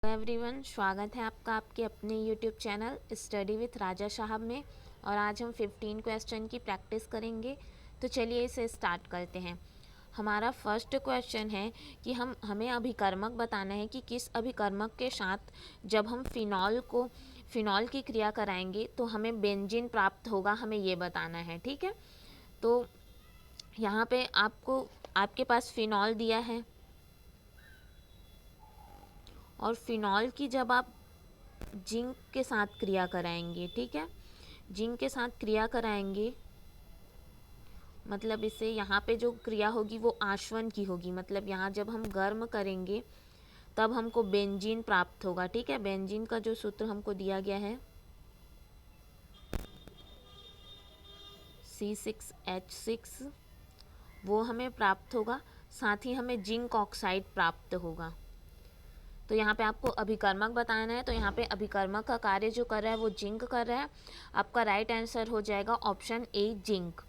Everyone, स्वागत है आपका आपके अपने यूट्यूब चैनल स्टडी विथ राजा साहब में। और आज हम 15 क्वेश्चन की प्रैक्टिस करेंगे। तो चलिए इसे स्टार्ट करते हैं। हमारा फर्स्ट क्वेश्चन है कि हमें अभिकर्मक बताना है कि किस अभिकर्मक के साथ जब हम फिनॉल की क्रिया कराएंगे तो हमें बेंजीन प्राप्त होगा, हमें ये बताना है। ठीक है, तो यहाँ पे आपके पास फिनॉल दिया है और फिनॉल की जब आप जिंक के साथ क्रिया कराएंगे, ठीक है, जिंक के साथ क्रिया कराएंगे मतलब इससे यहाँ पे जो क्रिया होगी वो आश्वन की होगी। मतलब यहाँ जब हम गर्म करेंगे तब हमको बेंजीन प्राप्त होगा। ठीक है, बेंजीन का जो सूत्र हमको दिया गया है C6H6, वो हमें प्राप्त होगा। साथ ही हमें जिंक ऑक्साइड प्राप्त होगा। तो यहाँ पे आपको अभिकर्मक बताना है, तो यहाँ पे अभिकर्मक का कार्य जो कर रहा है वो जिंक कर रहा है। आपका राइट आंसर हो जाएगा option A, zinc.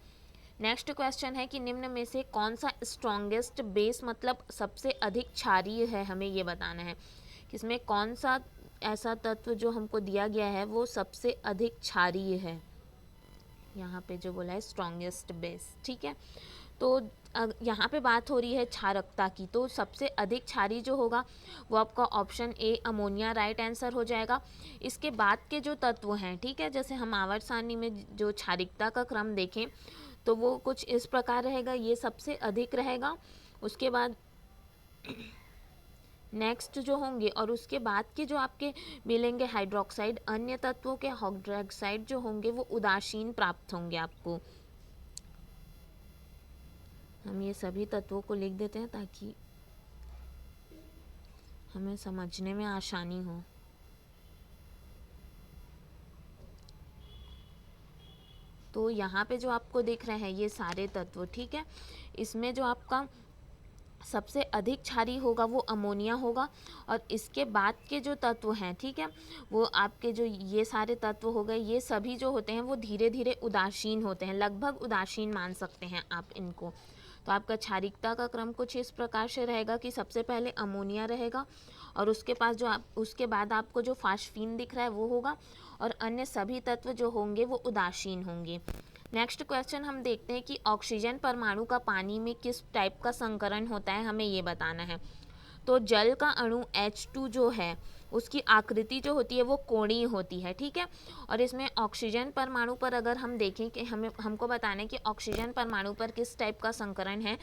Next question है कि निम्न में से कौन सा स्ट्रॉन्गेस्ट बेस मतलब सबसे अधिक क्षारीय है, हमें ये बताना है कि इसमें कौन सा ऐसा तत्व जो हमको दिया गया है वो सबसे अधिक क्षारीय है। यहाँ पे जो बोला है स्ट्रॉन्गेस्ट बेस, ठीक है। तो यहाँ पे बात हो रही है क्षारकता की, तो सबसे अधिक क्षारी जो होगा वो आपका option A, ammonia, right answer हो जाएगा। इसके बाद के जो तत्व हैं, ठीक है, जैसे हम आवर्त सारणी में जो क्षारिकता का क्रम देखें तो वो कुछ इस प्रकार रहेगा, ये सबसे अधिक रहेगा। उसके बाद नेक्स्ट जो होंगे और उसके बाद के जो आपके मिलेंगे हाइड्रोक्साइड, अन्य तत्वों के हाइड्रोक्साइड जो होंगे वो उदासीन प्राप्त होंगे आपको। हम ये सभी तत्वों को लिख देते हैं ताकि हमें समझने में आसानी हो। तो यहाँ पे जो आपको दिख रहे हैं ये सारे तत्व, ठीक है, इसमें जो आपका सबसे अधिक क्षारी होगा वो अमोनिया होगा। और इसके बाद के जो तत्व हैं, ठीक है, वो आपके जो ये सारे तत्व हो गए, ये सभी जो होते हैं वो धीरे धीरे उदासीन होते हैं, लगभग उदासीन मान सकते हैं आप इनको। तो आपका क्षारिकता का क्रम कुछ इस प्रकार से रहेगा कि सबसे पहले अमोनिया रहेगा और उसके बाद आपको जो फास्फीन दिख रहा है वो होगा और अन्य सभी तत्व जो होंगे वो उदासीन होंगे। नेक्स्ट क्वेश्चन हम देखते हैं कि ऑक्सीजन परमाणु का पानी में किस टाइप का संकरण होता है, हमें ये बताना है। तो जल का अणु H2 जो है उसकी आकृति जो होती है वो कोणीय होती है, ठीक है। और इसमें ऑक्सीजन परमाणु पर अगर हम देखें कि हमको बताना है कि ऑक्सीजन परमाणु पर किस टाइप का संकरण है,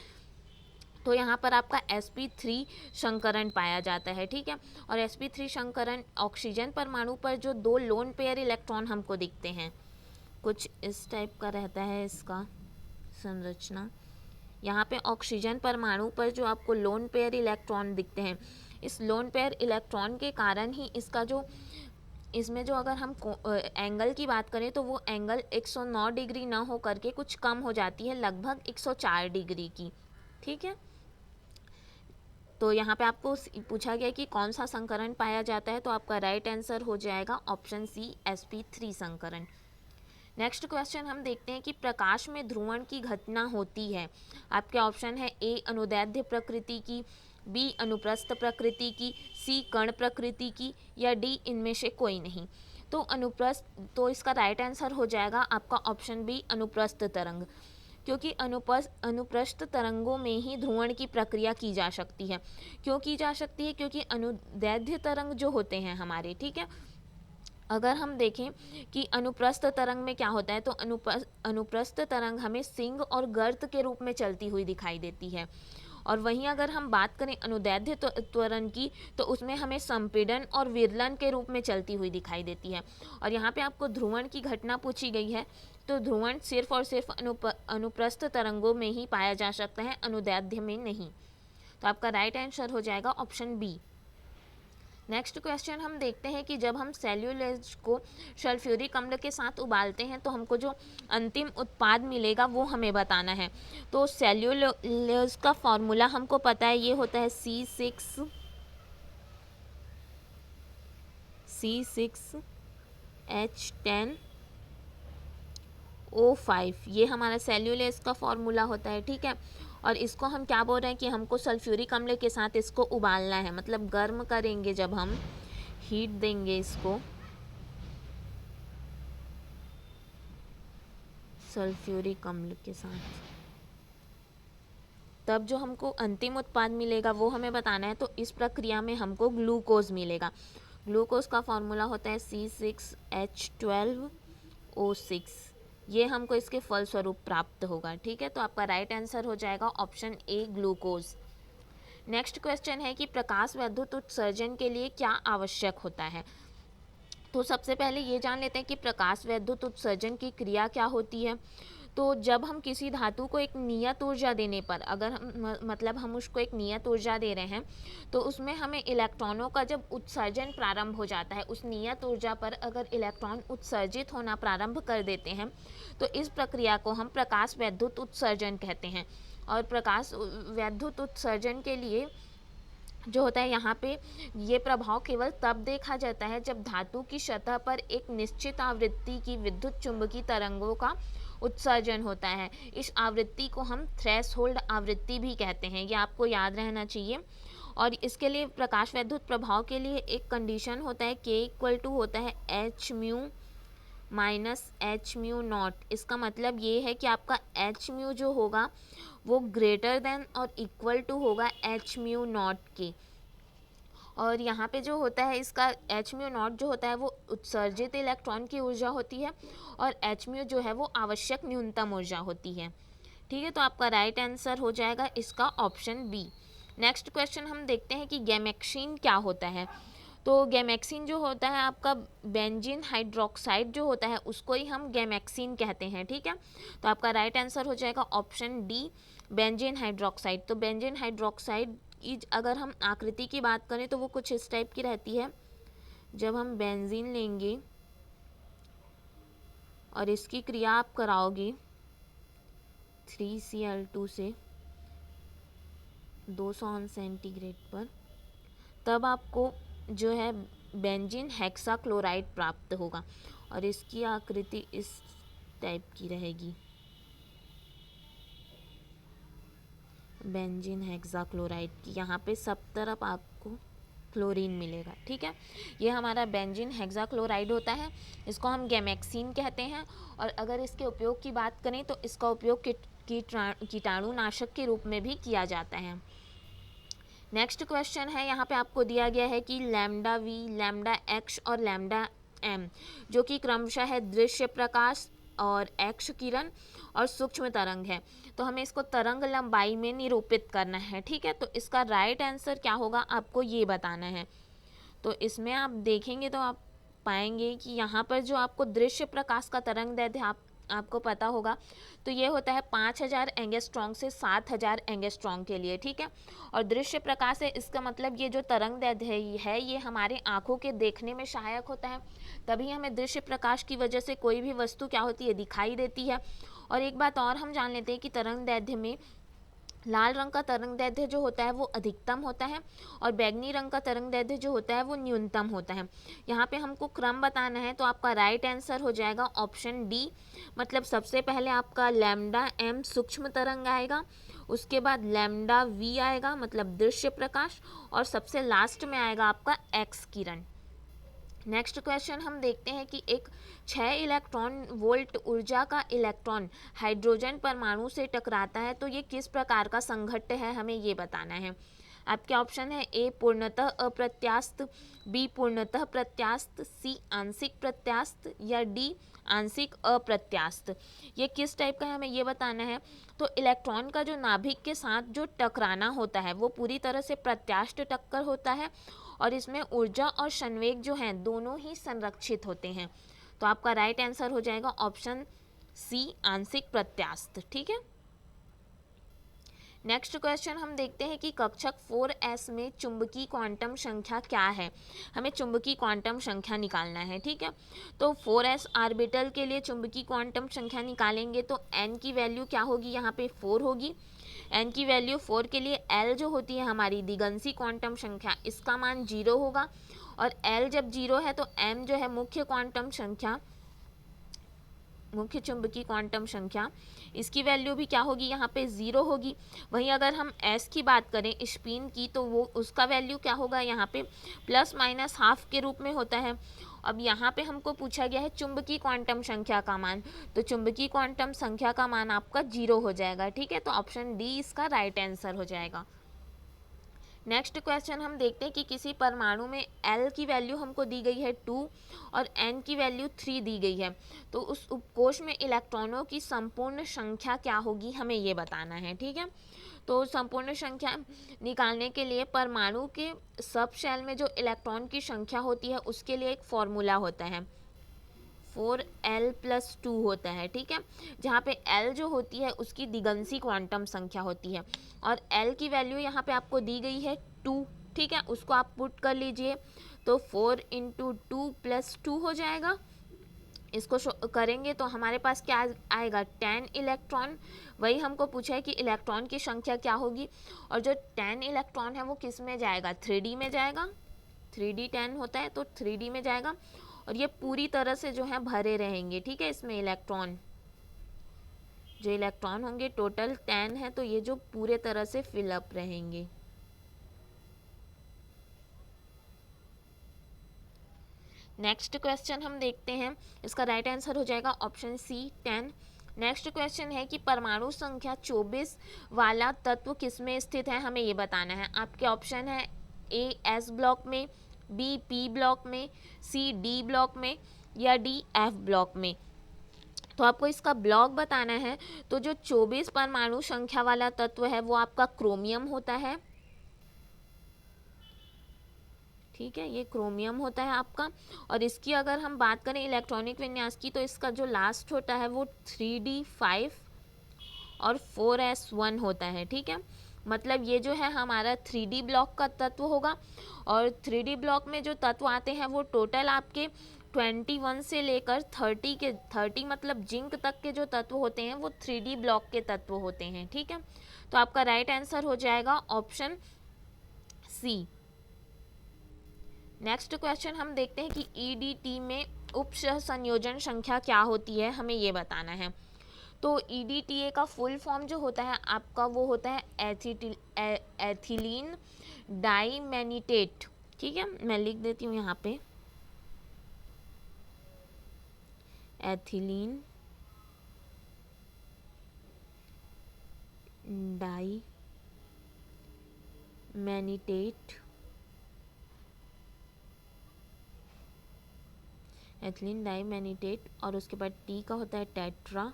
तो यहाँ पर आपका sp3 संकरण पाया जाता है, ठीक है। और sp3 संकरण ऑक्सीजन परमाणु पर जो 2 लोन पेयर इलेक्ट्रॉन हमको दिखते हैं कुछ इस टाइप का रहता है इसका संरचना। यहाँ पे ऑक्सीजन परमाणु पर जो आपको लोन पेयर इलेक्ट्रॉन दिखते हैं, इस लोन पेयर इलेक्ट्रॉन के कारण ही इसमें जो अगर हम एंगल की बात करें तो वो एंगल 109 डिग्री ना हो करके कुछ कम हो जाती है, लगभग 104 डिग्री की, ठीक है। तो यहाँ पे आपको पूछा गया कि कौन सा संकरण पाया जाता है, तो आपका राइट आंसर हो जाएगा ऑप्शन सी, sp3 संकरण। नेक्स्ट क्वेश्चन हम देखते हैं कि प्रकाश में ध्रुवण की घटना होती है। आपके ऑप्शन है ए, अनुदैर्ध्य प्रकृति की, बी, अनुप्रस्थ प्रकृति की, सी, कण प्रकृति की, या डी, इनमें से कोई नहीं। तो इसका राइट आंसर हो जाएगा आपका ऑप्शन बी, अनुप्रस्थ तरंग, क्योंकि अनुप्रस्थ तरंगों में ही ध्रुवण की प्रक्रिया की जा सकती है। क्यों की जा सकती है? क्योंकि अनुदैर्ध्य तरंग जो होते हैं हमारे, ठीक है, अगर हम देखें कि अनुप्रस्थ तरंग में क्या होता है, तो अनुप्रस्थ तरंग हमें सिंह और गर्त के रूप में चलती हुई दिखाई देती है। और वहीं अगर हम बात करें अनुदैर्ध्य त्वरण की, तो उसमें हमें संपीड़न और विरलन के रूप में चलती हुई दिखाई देती है। और यहाँ पे आपको ध्रुवण की घटना पूछी गई है, तो ध्रुवण सिर्फ और सिर्फ अनुप्रस्थ तरंगों में ही पाया जा सकता है, अनुदैर्ध्य में नहीं। तो आपका राइट आंसर हो जाएगा ऑप्शन बी। नेक्स्ट क्वेश्चन हम देखते हैं कि जब हम सेल्यूलोज को सल्फ्यूरिक अम्ल के साथ उबालते हैं तो हमको जो अंतिम उत्पाद मिलेगा वो हमें बताना है। तो सेल्यूलोज का फॉर्मूला हमको पता है, ये होता है C6H10O5, ये हमारा सेल्यूलोज का फॉर्मूला होता है, ठीक है। और इसको हम क्या बोल रहे हैं कि हमको सल्फ्यूरिक अम्ल के साथ इसको उबालना है, मतलब गर्म करेंगे जब हम हीट देंगे इसको सल्फ्यूरिक अम्ल के साथ, तब जो हमको अंतिम उत्पाद मिलेगा वो हमें बताना है। तो इस प्रक्रिया में हमको ग्लूकोज मिलेगा। ग्लूकोज का फॉर्मूला होता है C6H12O6। ये हमको इसके फलस्वरूप प्राप्त होगा। ठीक है, तो आपका राइट आंसर हो जाएगा option A glucose. Next question है कि प्रकाश विद्युत उत्सर्जन के लिए क्या आवश्यक होता है। तो सबसे पहले ये जान लेते हैं कि प्रकाश विद्युत उत्सर्जन की क्रिया क्या होती है। तो जब हम किसी धातु को एक नियत ऊर्जा देने पर, अगर हम मतलब हम उसको एक नियत ऊर्जा दे रहे हैं, तो उसमें हमें इलेक्ट्रॉनों का जब उत्सर्जन प्रारंभ हो जाता है, उस नियत ऊर्जा पर अगर इलेक्ट्रॉन उत्सर्जित होना प्रारंभ कर देते हैं, तो इस प्रक्रिया को हम प्रकाश विद्युत उत्सर्जन कहते हैं। और प्रकाश विद्युत उत्सर्जन के लिए जो होता है यहाँ पे ये प्रभाव केवल तब देखा जाता है जब धातु की सतह पर एक निश्चित आवृत्ति की विद्युत चुंबकीय तरंगों का उत्सर्जन होता है। इस आवृत्ति को हम थ्रेशोल्ड आवृत्ति भी कहते हैं, ये आपको याद रहना चाहिए। और इसके लिए प्रकाश विद्युत प्रभाव के लिए एक कंडीशन होता है, K इक्वल टू होता है H mu minus H mu naught. इसका मतलब ये है कि आपका H म्यू जो होगा वो ग्रेटर देन और इक्वल टू होगा H म्यू नॉट के। और यहाँ पे जो होता है इसका H म्यू नॉट जो होता है वो उत्सर्जित इलेक्ट्रॉन की ऊर्जा होती है, और H म्यू जो है वो आवश्यक न्यूनतम ऊर्जा होती है। ठीक है, तो आपका राइट आंसर हो जाएगा इसका ऑप्शन बी। नेक्स्ट क्वेश्चन हम देखते हैं कि गैमेक्सीन क्या होता है। तो गैमेक्सीन जो होता है आपका बेंजीन हाइड्रोक्साइड जो होता है उसको ही हम गैमेक्सीन कहते हैं। ठीक है, तो आपका राइट आंसर हो जाएगा ऑप्शन डी बेंजीन हाइड्रोक्साइड। तो बेंजीन हाइड्रोक्साइड की अगर हम आकृति की बात करें तो वो कुछ इस टाइप की रहती है। जब हम बेंजीन लेंगे और इसकी क्रिया आप कराओगे 3Cl2 से 200 सेंटीग्रेड पर, तब आपको जो है बेंजीन हेक्साक्लोराइड प्राप्त होगा, और इसकी आकृति इस टाइप की रहेगी, बेंजीन हेक्साक्लोराइड की। यहाँ पे सब तरफ आपको क्लोरीन मिलेगा। ठीक है, ये हमारा बेंजीन हेक्साक्लोराइड होता है, इसको हम गैमेक्सीन कहते हैं। और अगर इसके उपयोग की बात करें तो इसका उपयोग कीटाणुनाशक के रूप में भी किया जाता है। नेक्स्ट क्वेश्चन है, यहाँ पे आपको दिया गया है कि लैम्डा वी, लैम्डा एक्स और लैम्डा एम, जो कि क्रमशः है दृश्य प्रकाश और एक्स किरण और सूक्ष्म तरंग है। तो हमें इसको तरंग लंबाई में निरूपित करना है। ठीक है, तो इसका राइट आंसर क्या होगा आपको ये बताना है। तो इसमें आप देखेंगे तो आप पाएंगे कि यहाँ पर जो आपको दृश्य प्रकाश का तरंग दैर्ध्य आपको पता होगा, तो ये होता है 5000 एंगस्ट्रॉन्ग से 7000 एंगस्ट्रॉन्ग के लिए। ठीक है, और दृश्य प्रकाश है, इसका मतलब ये जो तरंग दैर्ध्य है ये हमारे आँखों के देखने में सहायक होता है, तभी हमें दृश्य प्रकाश की वजह से कोई भी वस्तु क्या होती है, दिखाई देती है। और एक बात और हम जान लेते हैं कि तरंग दैर्ध्य में लाल रंग का तरंग दैर्ध्य जो होता है वो अधिकतम होता है, और बैगनी रंग का तरंग दैर्ध्य जो होता है वो न्यूनतम होता है। यहाँ पे हमको क्रम बताना है, तो आपका राइट आंसर हो जाएगा ऑप्शन डी। मतलब सबसे पहले आपका लैम्डा एम सूक्ष्म तरंग आएगा, उसके बाद लैम्डा वी आएगा मतलब दृश्य प्रकाश, और सबसे लास्ट में आएगा आपका एक्स किरण। नेक्स्ट क्वेश्चन हम देखते हैं कि एक 6 इलेक्ट्रॉन वोल्ट ऊर्जा का इलेक्ट्रॉन हाइड्रोजन परमाणु से टकराता है, तो ये किस प्रकार का संघट्ट है, हमें ये बताना है। आपके ऑप्शन है ए पूर्णतः अप्रत्यास्थ, बी पूर्णतः प्रत्यास्थ, सी आंशिक प्रत्यास्थ, या डी आंशिक अप्रत्यास्थ। ये किस टाइप का है हमें ये बताना है। तो इलेक्ट्रॉन का जो नाभिक के साथ जो टकराना होता है वो पूरी तरह से प्रत्यास्थ टक्कर होता है, और इसमें ऊर्जा और संवेग जो हैं दोनों ही संरक्षित होते हैं। तो आपका राइट आंसर हो जाएगा ऑप्शन सी आंशिक प्रत्यास्थ। ठीक है, नेक्स्ट क्वेश्चन हम देखते हैं कि कक्षक 4s में चुंबकीय क्वांटम संख्या क्या है। हमें चुंबकीय क्वांटम संख्या निकालना है। ठीक है, तो 4s ऑर्बिटल के लिए चुंबकीय क्वांटम संख्या निकालेंगे तो n की वैल्यू क्या होगी, यहाँ पे 4 होगी। n की वैल्यू 4 के लिए l जो होती है हमारी दिगंशी क्वांटम संख्या, इसका मान 0 होगा, और l जब 0 है तो m जो है मुख्य क्वांटम संख्या मुख्य चुंबकीय क्वांटम संख्या, इसकी वैल्यू भी क्या होगी, यहाँ पे 0 होगी। वहीं अगर हम s की बात करें स्पिन की, तो वो उसका वैल्यू क्या होगा, यहाँ पे प्लस माइनस हाफ के रूप में होता है। अब यहाँ पे हमको पूछा गया है चुंबकीय क्वांटम संख्या का मान, तो चुंबकीय क्वांटम संख्या का मान आपका 0 हो जाएगा। ठीक है, तो ऑप्शन डी इसका राइट आंसर हो जाएगा। नेक्स्ट क्वेश्चन हम देखते हैं कि किसी परमाणु में L की वैल्यू हमको दी गई है 2 और N की वैल्यू 3 दी गई है, तो उस उपकोष में इलेक्ट्रॉनों की संपूर्ण संख्या क्या होगी, हमें ये बताना है। ठीक है, तो संपूर्ण संख्या निकालने के लिए परमाणु के सब शेल में जो इलेक्ट्रॉन की संख्या होती है उसके लिए एक फॉर्मूला होता है, 4l+2 होता है। ठीक है, जहाँ पे l जो होती है उसकी दिगंसी क्वांटम संख्या होती है और l की वैल्यू यहाँ पे आपको दी गई है 2। ठीक है, उसको आप पुट कर लीजिए, तो 4 × 2 + 2 हो जाएगा। इसको करेंगे तो हमारे पास क्या आएगा, 10 इलेक्ट्रॉन। वही हमको पूछा है कि इलेक्ट्रॉन की संख्या क्या होगी, और जो 10 इलेक्ट्रॉन है वो किस में जाएगा, 3D में जाएगा। 3D10 होता है तो 3D में जाएगा, और ये पूरी तरह से जो है भरे रहेंगे। ठीक है, इसमें इलेक्ट्रॉन, जो इलेक्ट्रॉन होंगे टोटल 10 है, तो ये जो पूरे तरह से फिलअप रहेंगे। नेक्स्ट क्वेश्चन हम देखते हैं, इसका राइट आंसर हो जाएगा ऑप्शन सी 10। नेक्स्ट क्वेश्चन है कि परमाणु संख्या 24 वाला तत्व किस में स्थित है, हमें ये बताना है। आपके ऑप्शन है ए एस ब्लॉक में, बी पी ब्लॉक में, सी डी ब्लॉक में, या डी एफ ब्लॉक में। तो आपको इसका ब्लॉक बताना है। तो जो 24 परमाणु संख्या वाला तत्व है वो आपका क्रोमियम होता है। ठीक है, ये क्रोमियम होता है आपका। और इसकी अगर हम बात करें इलेक्ट्रॉनिक विन्यास की, तो इसका जो लास्ट होता है वो 3d5 और 4s1 होता है। ठीक है, मतलब ये जो है हमारा 3D ब्लॉक का तत्व होगा, और 3D ब्लॉक में जो तत्व आते हैं वो टोटल आपके 21 से लेकर 30 मतलब जिंक तक के जो तत्व होते हैं वो 3D ब्लॉक के तत्व होते हैं। ठीक है, तो आपका राइट आंसर हो जाएगा ऑप्शन सी। नेक्स्ट क्वेश्चन हम देखते हैं कि EDT में उप संयोजन संख्या क्या होती है, हमें ये बताना है। तो EDTA का फुल फॉर्म जो होता है आपका वो होता है एथिलीन डाइमेनिटेट। ठीक है, मैं लिख देती हूँ यहाँ पे, एथिलीन डाइमेनिटेट, एथिलीन डाइमेनिटेट, और उसके बाद टी का होता है tetra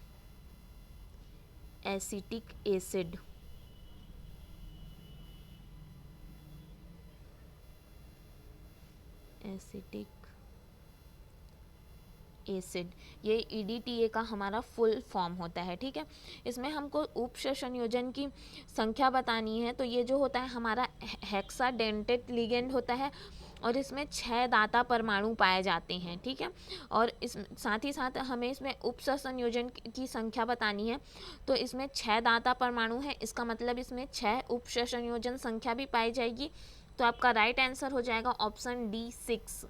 acetic acid. Acetic acid, ये EDTA का हमारा फुल फॉर्म होता है। ठीक है, इसमें हमको उप संयोजन की संख्या बतानी है। तो ये जो होता है हमारा हेक्साडेंटेट लिगेंड होता है, और इसमें 6 दाता परमाणु पाए जाते हैं। ठीक है, और इस साथ ही साथ हमें इसमें उप संयोजन की संख्या बतानी है। तो इसमें 6 दाता परमाणु हैं, इसका मतलब इसमें 6 उप संयोजन संख्या भी पाई जाएगी। तो आपका राइट आंसर हो जाएगा ऑप्शन डी 6।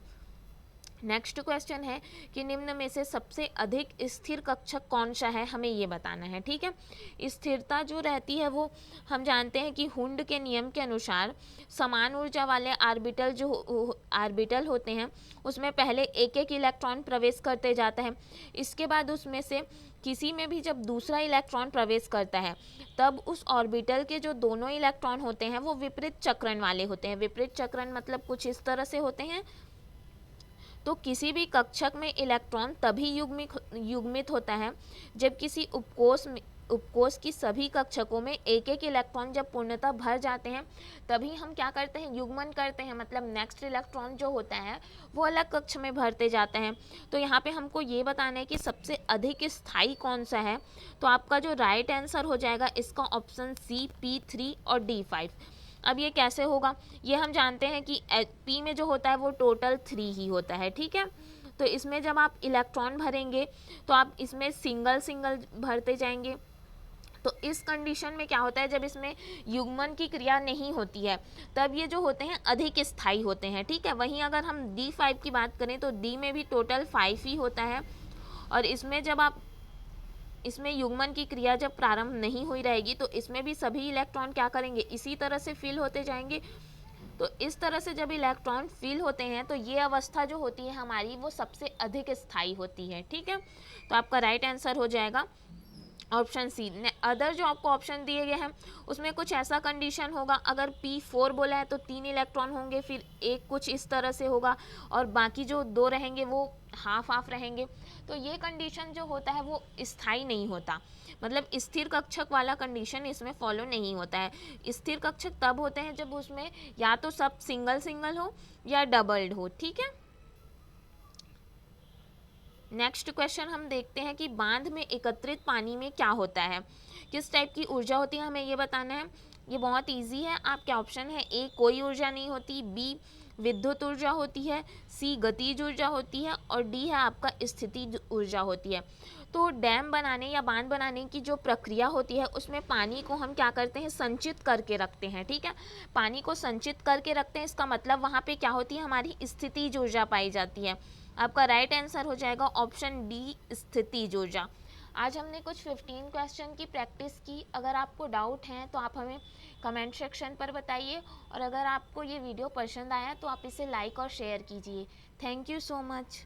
नेक्स्ट क्वेश्चन है कि निम्न में से सबसे अधिक स्थिर कक्षक कौन सा है, हमें ये बताना है। ठीक है, स्थिरता जो रहती है वो हम जानते हैं कि हुंड के नियम के अनुसार समान ऊर्जा वाले आर्बिटल होते हैं, उसमें पहले एक एक इलेक्ट्रॉन प्रवेश करते जाता है। इसके बाद उसमें से किसी में भी जब दूसरा इलेक्ट्रॉन प्रवेश करता है तब उस ऑर्बिटल के जो दोनों इलेक्ट्रॉन होते हैं वो विपरीत चक्रण वाले होते हैं। विपरीत चक्रण मतलब कुछ इस तरह से होते हैं। तो किसी भी कक्षक में इलेक्ट्रॉन तभी युग्मित होता है जब किसी उपकोष की सभी कक्षकों में एक एक इलेक्ट्रॉन जब पूर्णतः भर जाते हैं, तभी हम क्या करते हैं, युग्मन करते हैं। मतलब नेक्स्ट इलेक्ट्रॉन जो होता है वो अलग कक्ष में भरते जाते हैं। तो यहाँ पे हमको ये बताना है कि सबसे अधिक स्थायी कौन सा है। तो आपका जो राइट आंसर हो जाएगा इसका ऑप्शन सी P3 और D5। अब ये कैसे होगा, ये हम जानते हैं कि P में जो होता है वो टोटल 3 ही होता है। ठीक है, तो इसमें जब आप इलेक्ट्रॉन भरेंगे तो आप इसमें सिंगल सिंगल भरते जाएंगे। तो इस कंडीशन में क्या होता है, जब इसमें युग्मन की क्रिया नहीं होती है तब ये जो होते हैं अधिक स्थायी होते हैं। ठीक है, वहीं अगर हम D5 की बात करें तो D में भी टोटल 5 ही होता है, और इसमें जब आप इसमें युग्मन की क्रिया जब प्रारंभ नहीं हुई रहेगी तो इसमें भी सभी इलेक्ट्रॉन क्या करेंगे, इसी तरह से फिल होते जाएंगे। तो इस तरह से जब इलेक्ट्रॉन फिल होते हैं तो ये अवस्था जो होती है हमारी वो सबसे अधिक स्थायी होती है। ठीक है, तो आपका राइट आंसर हो जाएगा ऑप्शन सी। अदर जो आपको ऑप्शन दिए गए हैं उसमें कुछ ऐसा कंडीशन होगा, अगर P4 बोला है तो 3 इलेक्ट्रॉन होंगे, फिर एक कुछ इस तरह से होगा और बाकी जो 2 रहेंगे वो हाफ हाफ रहेंगे। तो ये कंडीशन जो होता है वो स्थायी नहीं होता, मतलब स्थिर कक्षक वाला कंडीशन इसमें फॉलो नहीं होता है। स्थिर कक्षक तब होते हैं जब उसमें या तो सब सिंगल सिंगल हो या डबल्ड हो। ठीक है, नेक्स्ट क्वेश्चन हम देखते हैं कि बांध में एकत्रित पानी में क्या होता है, किस टाइप की ऊर्जा होती है, हमें ये बताना है। ये बहुत इजी है, आपके ऑप्शन है ए कोई ऊर्जा नहीं होती, बी विद्युत ऊर्जा होती है, सी गतिज ऊर्जा होती है और डी है आपका स्थितिज ऊर्जा होती है। तो डैम बनाने या बांध बनाने की जो प्रक्रिया होती है उसमें पानी को हम क्या करते हैं, संचित करके रखते हैं। ठीक है, पानी को संचित करके रखते हैं, इसका मतलब वहाँ पे क्या होती है, हमारी स्थितिज ऊर्जा पाई जाती है। आपका राइट आंसर हो जाएगा ऑप्शन डी स्थितिज ऊर्जा। आज हमने कुछ 15 क्वेश्चन की प्रैक्टिस की। अगर आपको डाउट हैं तो आप हमें कमेंट सेक्शन पर बताइए और अगर आपको ये वीडियो पसंद आया तो आप इसे लाइक और शेयर कीजिए। Thank you so much.